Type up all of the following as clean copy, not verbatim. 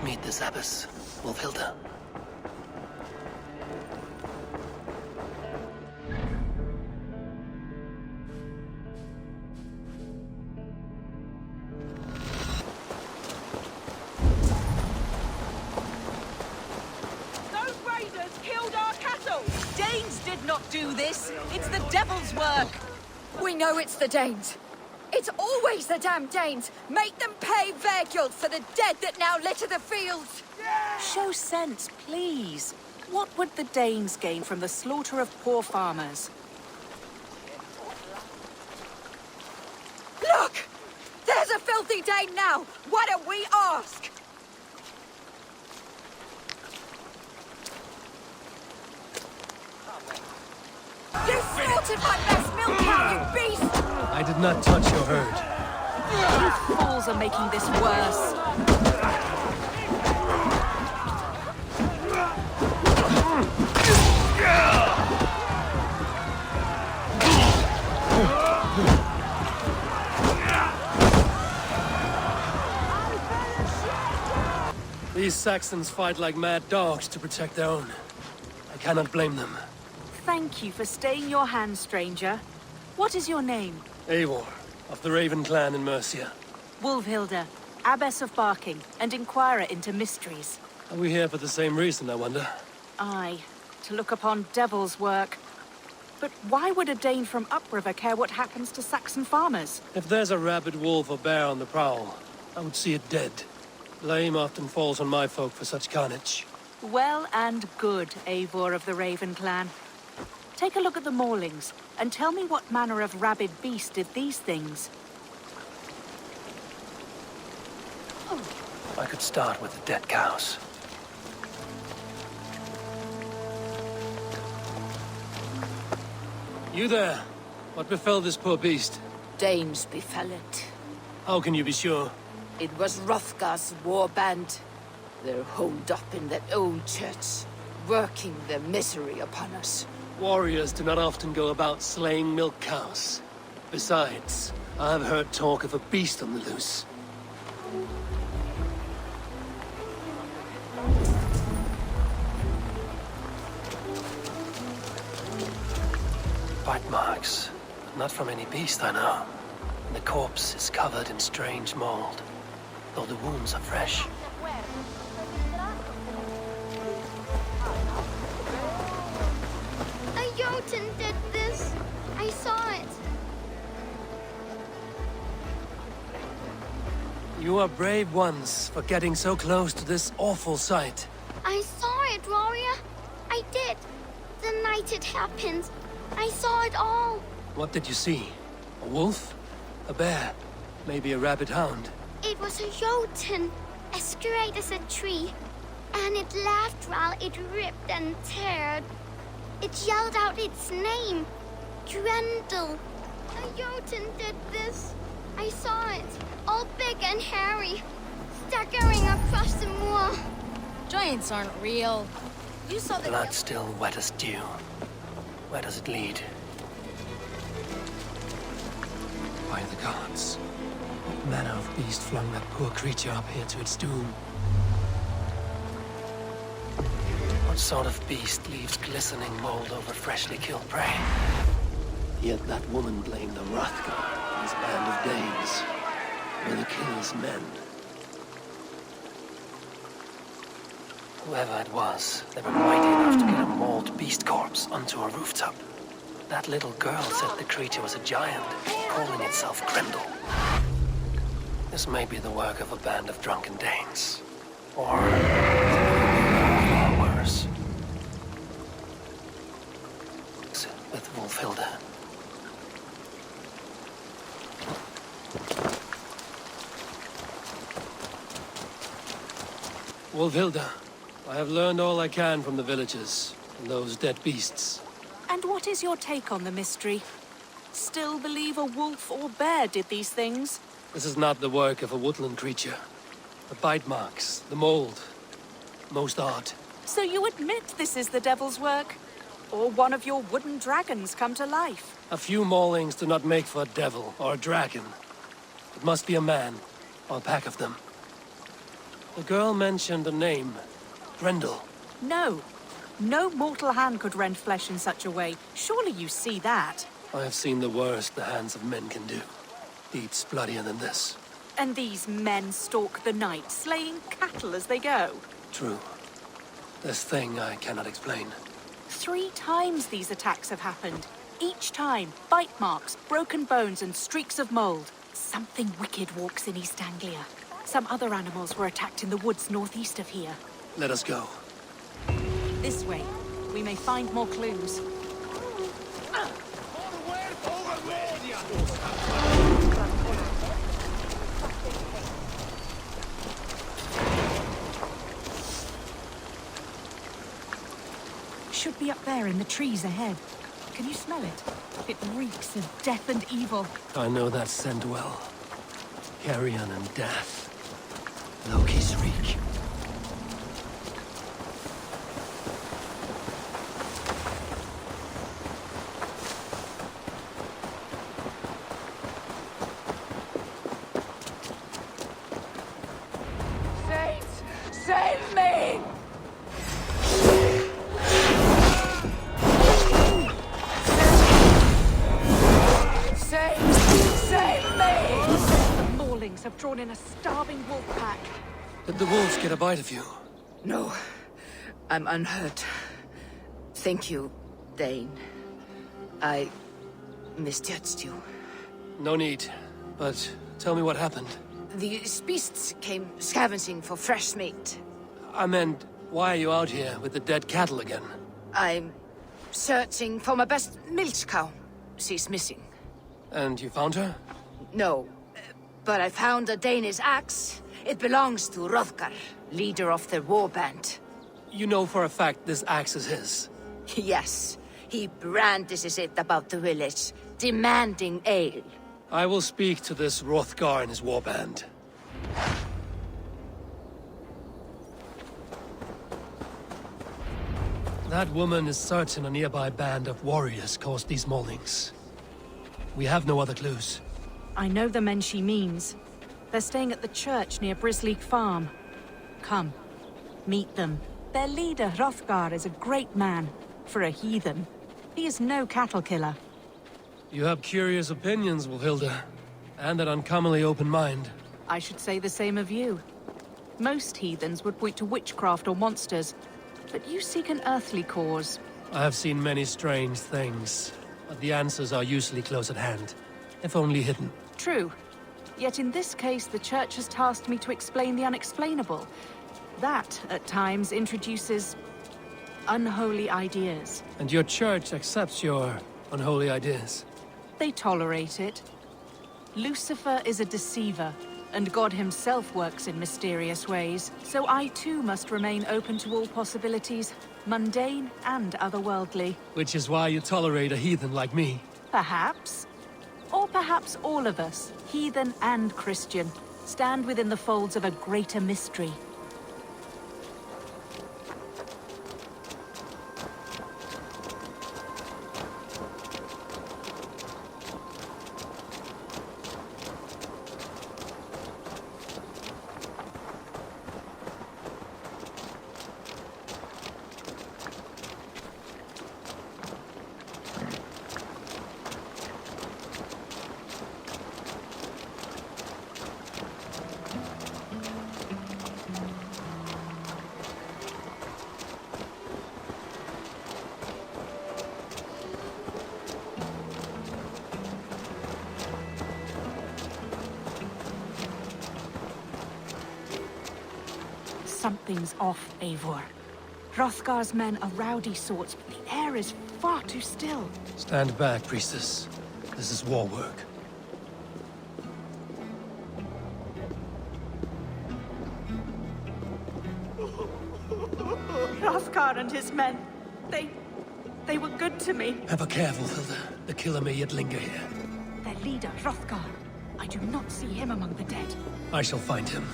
Meet this abbess, Wolfhilda. Those raiders killed our cattle! Danes did not do this! It's the devil's work! We know it's the Danes. It's always the damn Danes! Make them pay their guilt for the dead that now litter the fields! Show sense, please. What would the Danes gain from the slaughter of poor farmers? Look! There's a filthy Dane now! Why don't we ask? You slaughtered my best milk cow, you beast! I did not touch your herd. You fools are making this worse. These Saxons fight like mad dogs to protect their own. I cannot blame them. Thank you for staying your hand, stranger. What is your name? Eivor, of the Raven clan in Mercia. Wolfhilda, Abbess of Barking, and Inquirer into mysteries. Are we here for the same reason, I wonder? Aye, to look upon devil's work. But why would a Dane from upriver care what happens to Saxon farmers? If there's a rabid wolf or bear on the prowl, I would see it dead. Blame often falls on my folk for such carnage. Well and good, Eivor of the Raven clan. Take a look at the maulings, and tell me what manner of rabid beast did these things. I could start with the dead cows. You there? What befell this poor beast? Danes befell it. How can you be sure? It was Hrothgar's war band. They're holed up in that old church, working their misery upon us. Warriors do not often go about slaying milk cows. Besides, I've heard talk of a beast on the loose. Bite marks, but not from any beast I know. The corpse is covered in strange mold, though the wounds are fresh. A Jotun did this. I saw it. You are brave ones for getting so close to this awful sight. I saw it, warrior. I did. The night it happened. I saw it all. What did you see? A wolf? A bear? Maybe a rabid hound? It was a Jotun, as straight as a tree. And it laughed while it ripped and teared. It yelled out its name. Drendel. A Jotun did this. I saw it. All big and hairy. Staggering across the moor. Giants aren't real. You saw the Blood still wet as dew. Where does it lead? By the gods. What manner of beast flung that poor creature up here to its doom? What sort of beast leaves glistening mold over freshly killed prey? Yet that woman blamed the Hrothgar and his band of Danes. Were the killers men? Whoever it was, they were mighty enough to get a mauled beast corpse onto a rooftop. That little girl said the creature was a giant, calling itself Grendel. This may be the work of a band of drunken Danes. Or worse. With Wolfhilda. Wolfhilda, I have learned all I can from the villagers and those dead beasts. And what is your take on the mystery? Still believe a wolf or bear did these things? This is not the work of a woodland creature. The bite marks, the mold, most odd. So you admit this is the devil's work? Or one of your wooden dragons come to life? A few maulings do not make for a devil or a dragon. It must be a man, or a pack of them. The girl mentioned a name. Grendel. No. No mortal hand could rend flesh in such a way. Surely you see that. I have seen the worst the hands of men can do. Deeds bloodier than this. And these men stalk the night, slaying cattle as they go. True. This thing I cannot explain. 3 times these attacks have happened. Each time, bite marks, broken bones, and streaks of mold. Something wicked walks in East Anglia. Some other animals were attacked in the woods northeast of here. Let us go. This way. We may find more clues. Should be up there in the trees ahead. Can you smell it? It reeks of death and evil. I know that scent well. Carrion and death. Loki's reek. Saints, save me! Save me! The Maulings have drawn in a starving wolf pack. Did the wolves get a bite of you? No, I'm unhurt. Thank you, Dane. I misjudged you. No need. But tell me what happened. These beasts came scavenging for fresh meat. I meant, why are you out here with the dead cattle again? I'm searching for my best milch cow. She's missing. And you found her? No, but I found a Danish axe. It belongs to Hrothgar, leader of the warband. You know for a fact this axe is his. Yes, he brandishes it about the village, demanding ale. I will speak to this Hrothgar and his warband. That woman is certain a nearby band of warriors caused these maulings. We have no other clues. I know the men she means. They're staying at the church near Brisleek Farm. Come, meet them. Their leader, Hrothgar, is a great man. For a heathen. He is no cattle killer. You have curious opinions, Wolfhilda. And an uncommonly open mind. I should say the same of you. Most heathens would point to witchcraft or monsters, but you seek an earthly cause. I have seen many strange things, but the answers are usually close at hand, if only hidden. True. Yet in this case, the Church has tasked me to explain the unexplainable. That, at times, introduces unholy ideas. And your church accepts your unholy ideas? They tolerate it. Lucifer is a deceiver, and God himself works in mysterious ways. So I too must remain open to all possibilities, mundane and otherworldly. Which is why you tolerate a heathen like me. Perhaps. Or perhaps all of us, heathen and Christian, stand within the folds of a greater mystery. Something's off, Eivor. Hrothgar's men are rowdy sorts, but the air is far too still. Stand back, priestess. This is war work. Hrothgar and his men, they were good to me. Ever careful, Hilda. The killer may yet linger here. Their leader, Hrothgar. I do not see him among the dead. I shall find him.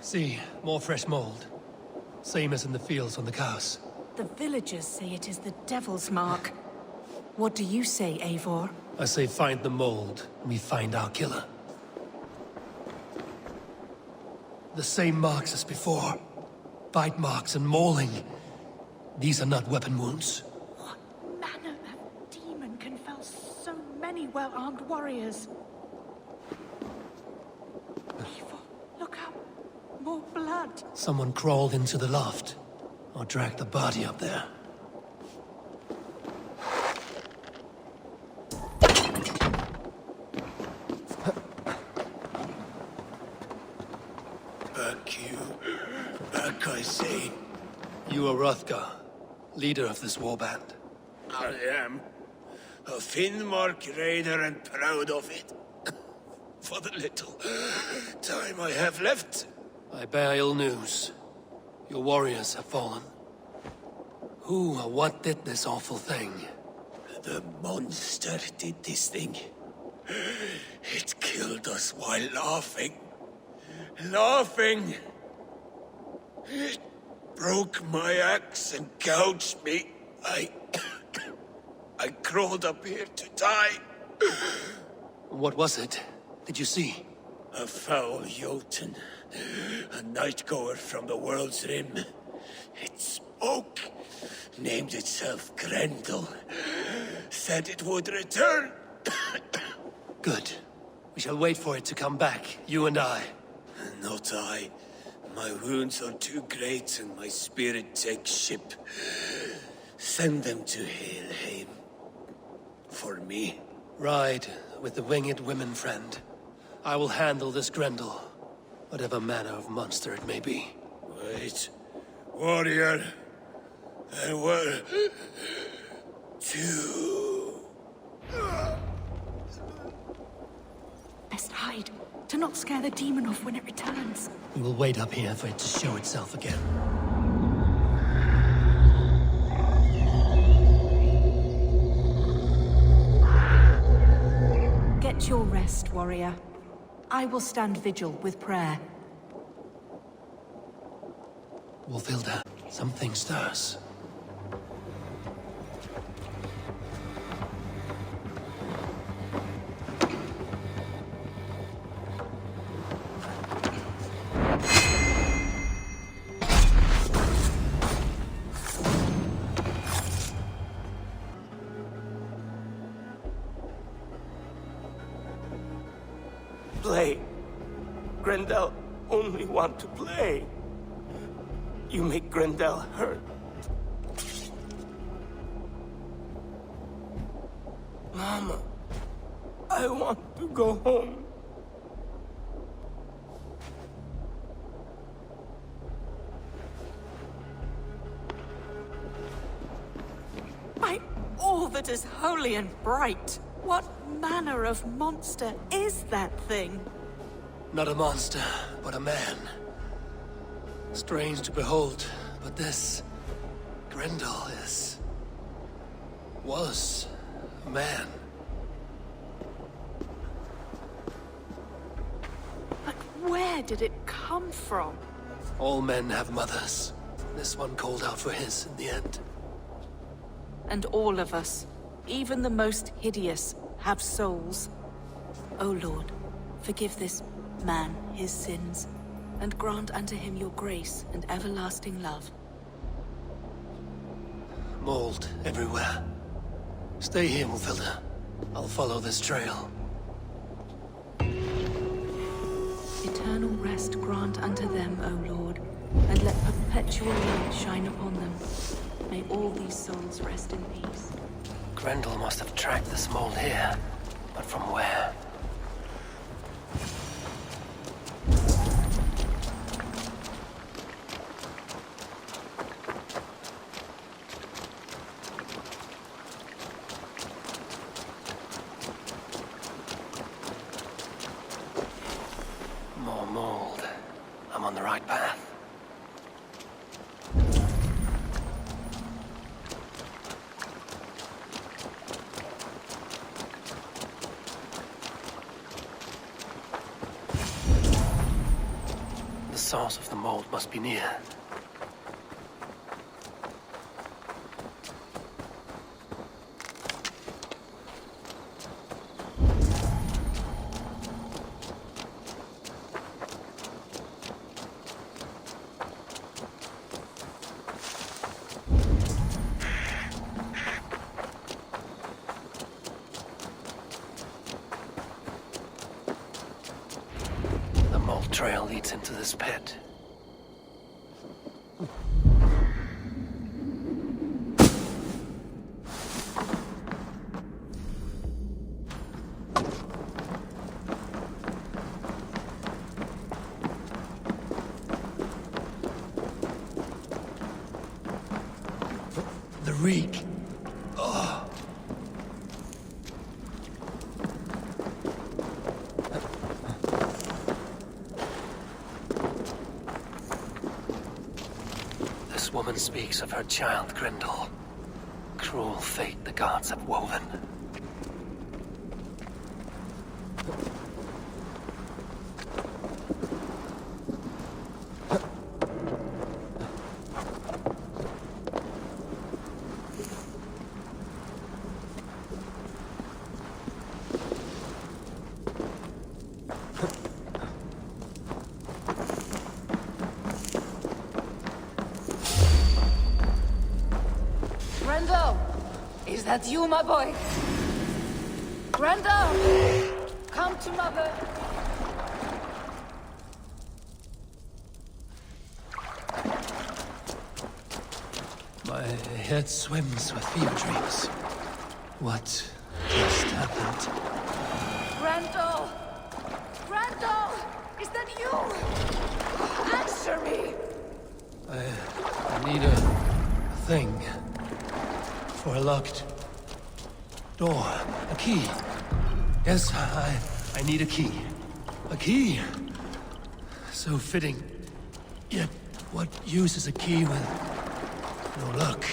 See, more fresh mold. Same as in the fields on the cows. The villagers say it is the devil's mark. What do you say, Eivor? I say find the mold, and we find our killer. The same marks as before. Bite marks and mauling. These are not weapon wounds. What manner of demon can fell so many well-armed warriors? Eivor, look up. More blood. Someone crawled into the loft, or dragged the body up there. Back, I say. You are Hrothgar, leader of this warband. I am. A Finnmark raider and proud of it. For the little time I have left. I bear ill news. Your warriors have fallen. Who or what did this awful thing? The monster did this thing. It killed us while laughing. Laughing! It broke my axe and gouged me. I crawled up here to die. What was it? Did you see? A foul Jotun. A night-goer from the world's rim. It spoke. Named itself Grendel. Said it would return. Good. We shall wait for it to come back, you and I. Not I. My wounds are too great and my spirit takes ship. Send them to Helheim. For me. Ride with the winged women friend. I will handle this Grendel, whatever manner of monster it may be. Wait. Warrior. There were... two... Best hide, to not scare the demon off when it returns. We will wait up here for it to show itself again. Get your rest, warrior. I will stand vigil with prayer. Wolfhilda, something stirs. Play. Grendel only want to play. You make Grendel hurt. Mama, I want to go home. By all that is holy and bright, what manner of monster is that thing? Not a monster, but a man. Strange to behold, but this... Grendel was a man. But where did it come from? All men have mothers. This one called out for his in the end. And all of us, even the most hideous, have souls. O Lord, forgive this man his sins, and grant unto him your grace and everlasting love. Mold everywhere. Stay here, Wolfhilda. I'll follow this trail. Eternal rest grant unto them, O Lord, and let perpetual light shine upon them. May all these souls rest in peace. Grendel must have tracked this mold here, but from where? More mold. I'm on the right path. The source of the mold must be near. trail leads into this pit. The reek. Oh. This woman speaks of her child Grendel. Cruel fate the gods have woven. Grendel! Is that you, my boy? Grendel! Come to mother! My head swims with fever dreams. What just happened? Grendel! Grendel! Is that you? Answer me! I need a thing. For a locked door. A key. Yes, I need a key. A key! So fitting. Yet, what use is a key with no luck?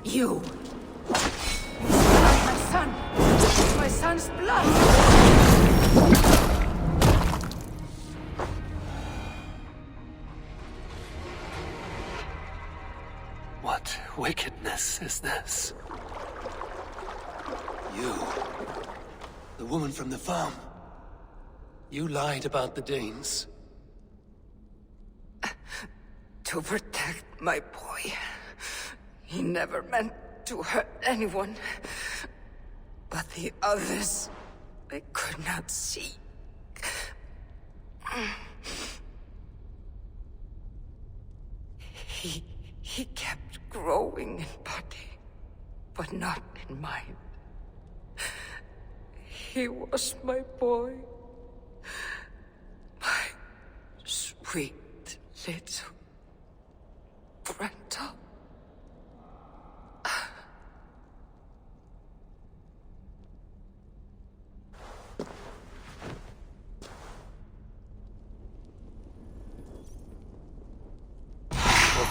You! My son! My son's blood! What wickedness is this? You, the woman from the farm. You lied about the Danes. To protect my boy. He never meant to hurt anyone. But the others, they could not see. He kept growing in body, but not in mind. He was my boy. My sweet little Grendel.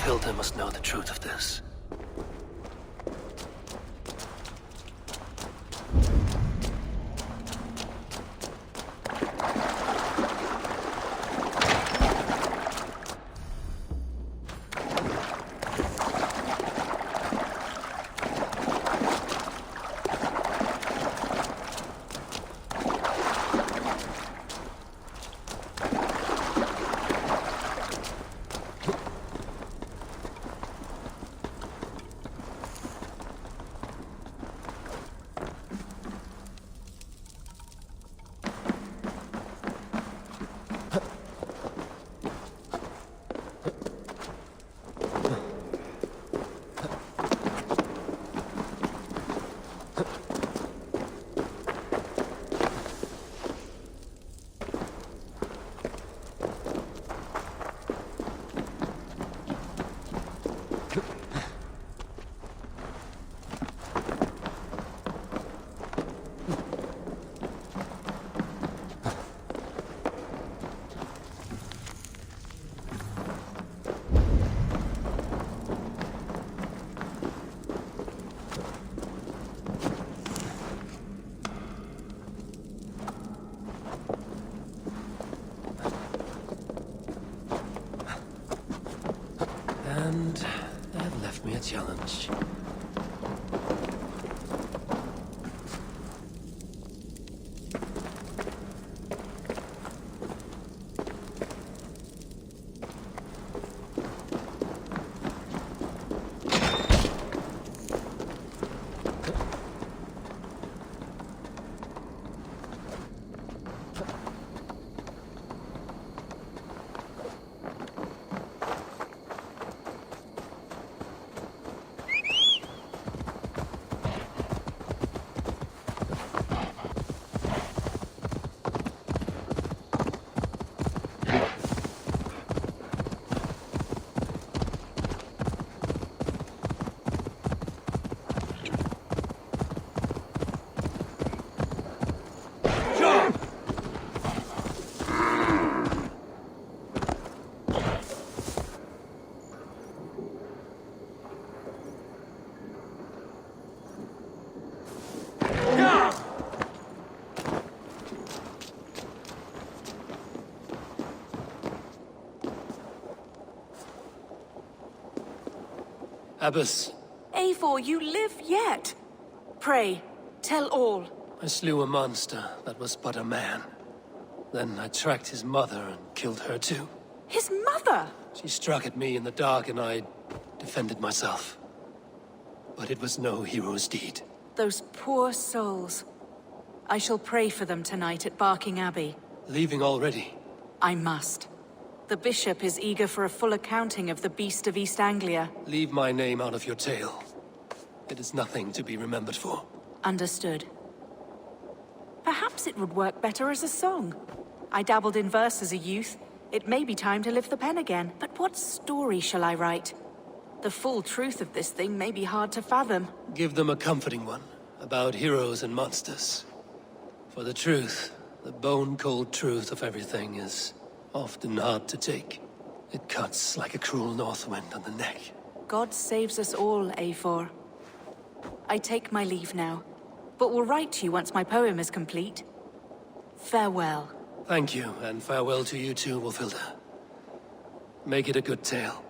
Hilda must know the truth of this. And that left me a challenge. Abbess, Eivor, you live yet. Pray, tell all. I slew a monster that was but a man. Then I tracked his mother and killed her too. His mother! She struck at me in the dark and I defended myself. But it was no hero's deed. Those poor souls. I shall pray for them tonight at Barking Abbey. Leaving already? I must. The bishop is eager for a full accounting of the Beast of East Anglia. Leave my name out of your tale. It is nothing to be remembered for. Understood. Perhaps it would work better as a song. I dabbled in verse as a youth. It may be time to lift the pen again. But what story shall I write? The full truth of this thing may be hard to fathom. Give them a comforting one, about heroes and monsters. For the truth, the bone-cold truth of everything is often hard to take. It cuts like a cruel north wind on the neck. God saves us all, Eivor. I take my leave now, but will write to you once my poem is complete. Farewell. Thank you, and farewell to you too, Wolfilda. Make it a good tale.